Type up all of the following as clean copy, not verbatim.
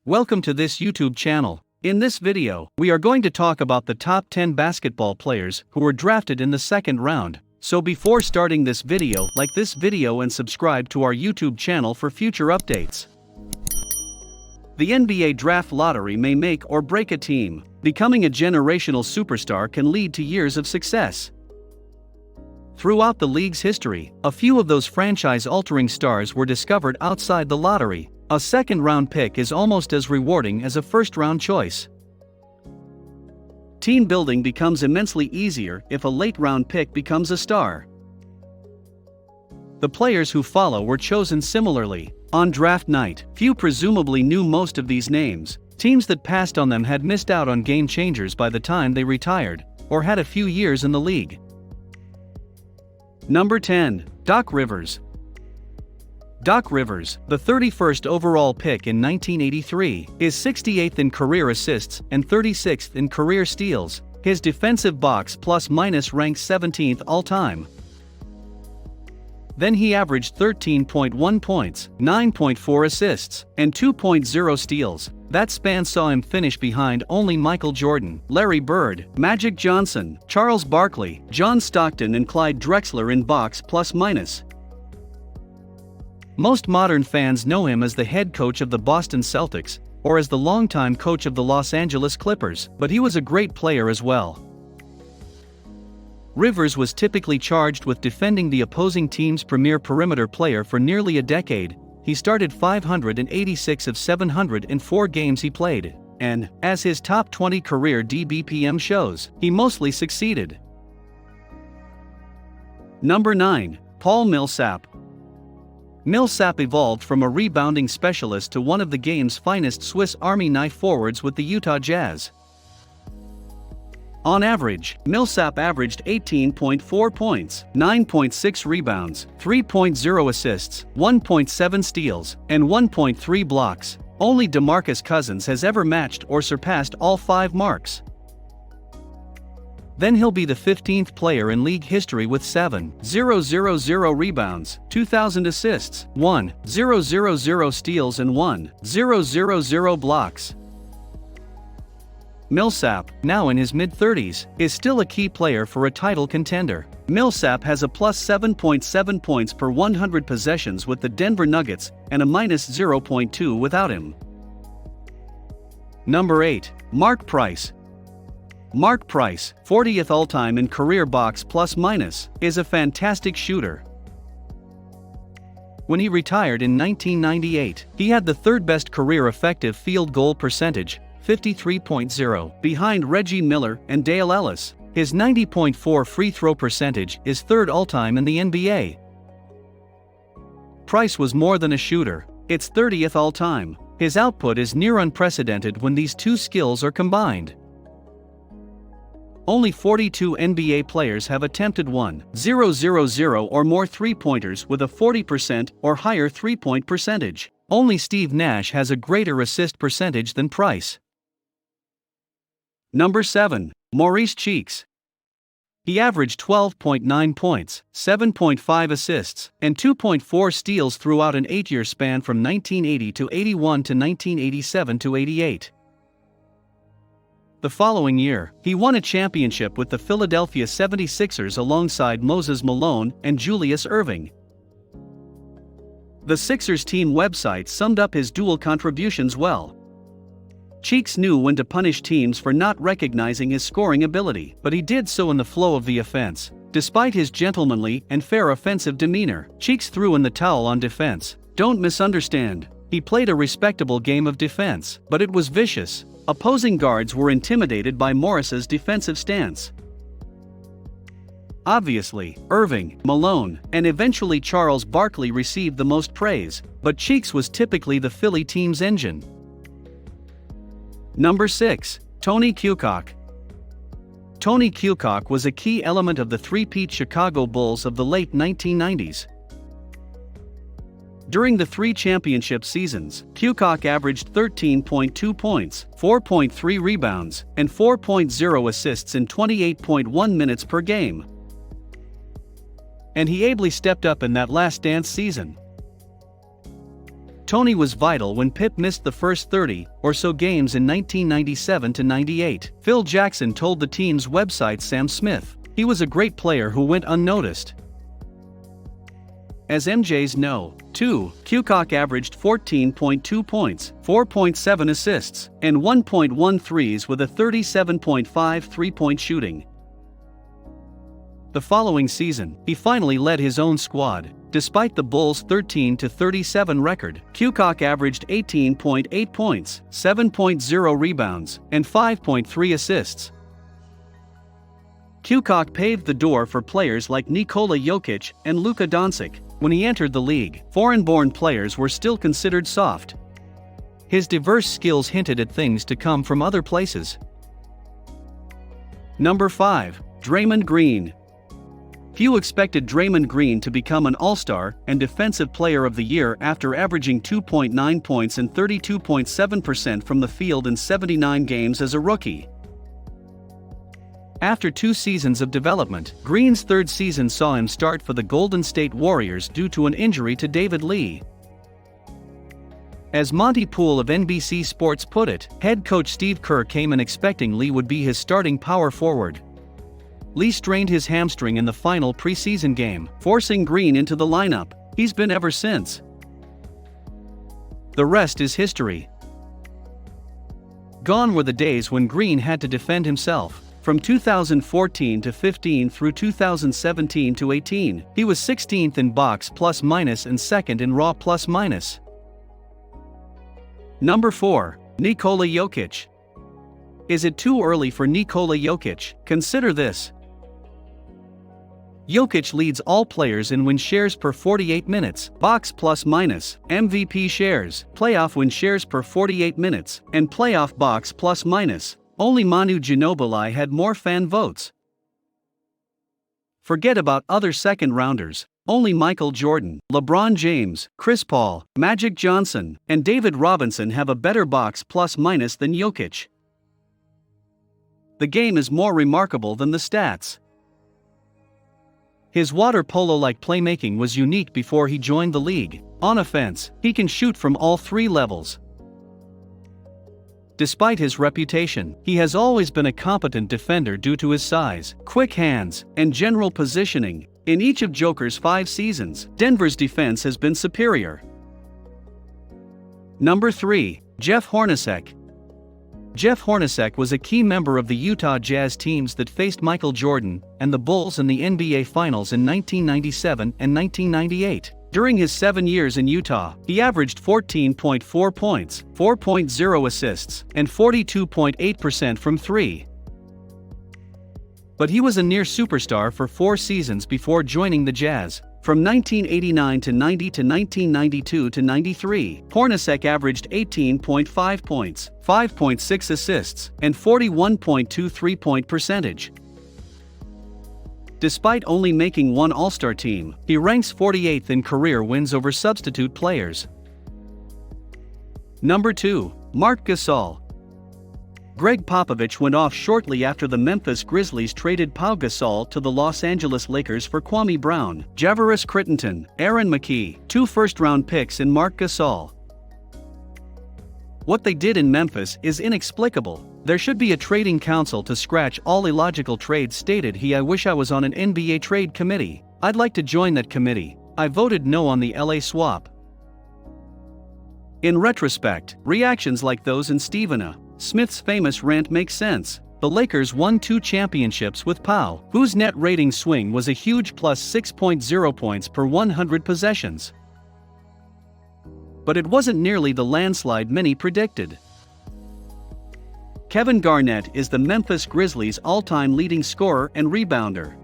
Welcome to this YouTube channel. In this video, we are going to talk about the top 10 basketball players who were drafted in the second round. So before starting this video, like this video and subscribe to our YouTube channel for future updates. The NBA draft lottery may make or break a team. Becoming a generational superstar can lead to years of success. Throughout the league's history, a few of those franchise-altering stars were discovered outside the lottery. A second-round pick is almost as rewarding as a first-round choice. Team building becomes immensely easier if a late-round pick becomes a star. The players who follow were chosen similarly. On draft night, few presumably knew most of these names. Teams that passed on them had missed out on game changers by the time they retired, or had a few years in the league. Number 10. Doc Rivers. Doc Rivers, the 31st overall pick in 1983, is 68th in career assists and 36th in career steals. His defensive box plus-minus ranks 17th all-time. Then he averaged 13.1 points, 9.4 assists, and 2.0 steals. That span saw him finish behind only Michael Jordan, Larry Bird, Magic Johnson, Charles Barkley, John Stockton and Clyde Drexler in box plus-minus. Most modern fans know him as the head coach of the Boston Celtics, or as the longtime coach of the Los Angeles Clippers, but he was a great player as well. Rivers was typically charged with defending the opposing team's premier perimeter player for nearly a decade. He started 586 of 704 games he played, and, as his top 20 career DBPM shows, he mostly succeeded. Number 9. Paul Millsap. Millsap evolved from a rebounding specialist to one of the game's finest Swiss Army knife forwards with the Utah Jazz. On average, Millsap averaged 18.4 points, 9.6 rebounds, 3.0 assists, 1.7 steals, and 1.3 blocks. Only DeMarcus Cousins has ever matched or surpassed all 5 marks. Then he'll be the 15th player in league history with 7,000 rebounds, 2,000 assists, 1,000 steals and 1,000 blocks. Millsap, now in his mid-30s, is still a key player for a title contender. Millsap has a plus 7.7 points per 100 possessions with the Denver Nuggets and a minus 0.2 without him. Number 8. Mark Price. Mark Price, 40th all-time in career box plus-minus, is a fantastic shooter. When he retired in 1998, he had the third-best career effective field goal percentage, 53.0, behind Reggie Miller and Dale Ellis. His 90.4 free throw percentage is third all-time in the NBA. Price was more than a shooter, it's 30th all-time. His output is near unprecedented when these two skills are combined. Only 42 NBA players have attempted 1,000 or more three-pointers with a 40% or higher three-point percentage. Only Steve Nash has a greater assist percentage than Price. Number 7. Maurice Cheeks. He averaged 12.9 points, 7.5 assists, and 2.4 steals throughout an 8-year span from 1980 to 81 to 1987 to 88. The following year, he won a championship with the Philadelphia 76ers alongside Moses Malone and Julius Erving. The Sixers team website summed up his dual contributions well. Cheeks knew when to punish teams for not recognizing his scoring ability, but he did so in the flow of the offense. Despite his gentlemanly and fair offensive demeanor, Cheeks threw in the towel on defense. Don't misunderstand. He played a respectable game of defense, but it was vicious. Opposing guards were intimidated by Morris's defensive stance. Obviously, Erving, Malone, and eventually Charles Barkley received the most praise, but Cheeks was typically the Philly team's engine. Number 6. Tony Kukoc. Tony Kukoc was a key element of the three-peat Chicago Bulls of the late 1990s. During the 3 championship seasons, Kukoc averaged 13.2 points, 4.3 rebounds, and 4.0 assists in 28.1 minutes per game. And he ably stepped up in that Last Dance season. Tony was vital when Pip missed the first 30 or so games in 1997-98. Phil Jackson told the team's website Sam Smith, "He was a great player who went unnoticed." As MJs know, too, Kukoc averaged 14.2 points, 4.7 assists, and 1.1 threes with a 37.5 three-point shooting. The following season, he finally led his own squad. Despite the Bulls' 13-37 record, Kukoc averaged 18.8 points, 7.0 rebounds, and 5.3 assists. Kukoc paved the door for players like Nikola Jokic and Luka Doncic. When he entered the league, foreign-born players were still considered soft. His diverse skills hinted at things to come from other places. Number 5. Draymond Green. Few expected Draymond Green to become an All-Star and Defensive Player of the Year after averaging 2.9 points and 32.7% from the field in 79 games as a rookie. After 2 seasons of development, Green's third season saw him start for the Golden State Warriors due to an injury to David Lee. As Monty Poole of NBC Sports put it, head coach Steve Kerr came in expecting Lee would be his starting power forward. Lee strained his hamstring in the final preseason game, forcing Green into the lineup. He's been ever since. The rest is history. Gone were the days when Green had to defend himself. From 2014-15 through 2017-18, he was 16th in box plus minus and 2nd in raw plus minus. Number 4. Nikola Jokic. Is it too early for Nikola Jokic? Consider this. Jokic leads all players in win shares per 48 minutes, box plus minus, MVP shares, playoff win shares per 48 minutes, and playoff box plus minus. Only Manu Ginobili had more fan votes. Forget about other second-rounders. Only Michael Jordan, LeBron James, Chris Paul, Magic Johnson, and David Robinson have a better box plus minus than Jokic. The game is more remarkable than the stats. His water polo-like playmaking was unique before he joined the league. On offense, he can shoot from all 3 levels. Despite his reputation, he has always been a competent defender due to his size, quick hands, and general positioning. In each of Joker's 5 seasons, Denver's defense has been superior. Number 3. Jeff Hornacek. Jeff Hornacek was a key member of the Utah Jazz teams that faced Michael Jordan and the Bulls in the NBA Finals in 1997 and 1998. During his 7 years in Utah, he averaged 14.4 points, 4.0 assists, and 42.8% from 3. But he was a near superstar for 4 seasons before joining the Jazz. From 1989-90 to 1992-93, Hornacek averaged 18.5 points, 5.6 assists, and 41.2 three-point percentage. Despite only making 1 All-Star team, he ranks 48th in career wins over substitute players. Number 2. Marc Gasol. Greg Popovich went off shortly after the Memphis Grizzlies traded Pau Gasol to the Los Angeles Lakers for Kwame Brown, Javaris Crittenton, Aaron McKie, 2 first-round picks and Marc Gasol. What they did in Memphis is inexplicable. There should be a trading council to scratch all illogical trades, stated he. I wish I was on an NBA trade committee. I'd like to join that committee. I voted no on the LA swap. In retrospect, reactions like those in Stephen A. Smith's famous rant make sense. The Lakers won 2 championships with Pau, whose net rating swing was a huge plus 6.0 points per 100 possessions. But it wasn't nearly the landslide many predicted. Kevin Garnett is the Memphis Grizzlies' all-time leading scorer and rebounder.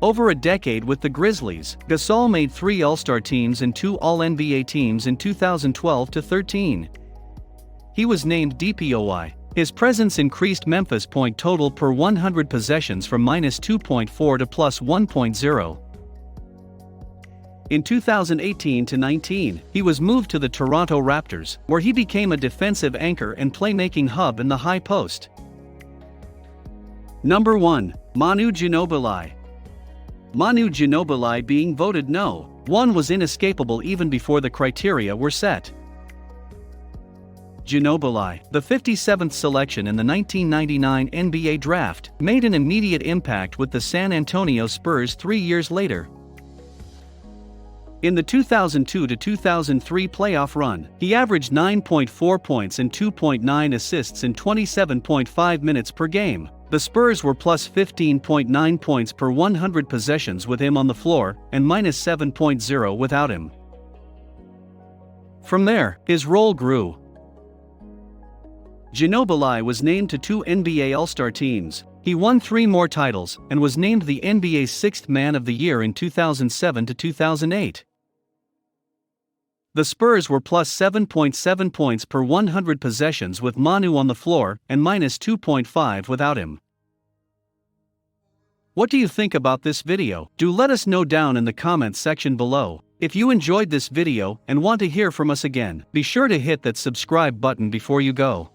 Over a decade with the Grizzlies, Gasol made 3 All-Star teams and 2 All-NBA teams in 2012-13. He was named DPOY. His presence increased Memphis' point total per 100 possessions from -2.4 to +1.0. In 2018-19, he was moved to the Toronto Raptors, where he became a defensive anchor and playmaking hub in the high post. Number 1. Manu Ginobili. Manu Ginobili being voted no. One was inescapable even before the criteria were set. Ginobili, the 57th selection in the 1999 NBA draft, made an immediate impact with the San Antonio Spurs 3 years later. In the 2002-2003 playoff run, he averaged 9.4 points and 2.9 assists in 27.5 minutes per game. The Spurs were plus 15.9 points per 100 possessions with him on the floor, and minus 7.0 without him. From there, his role grew. Ginobili was named to 2 NBA All-Star teams. He won 3 more titles, and was named the NBA's 6th Man of the Year in 2007-2008. The Spurs were plus 7.7 points per 100 possessions with Manu on the floor, and minus 2.5 without him. What do you think about this video? Do let us know down in the comments section below. If you enjoyed this video and want to hear from us again, be sure to hit that subscribe button before you go.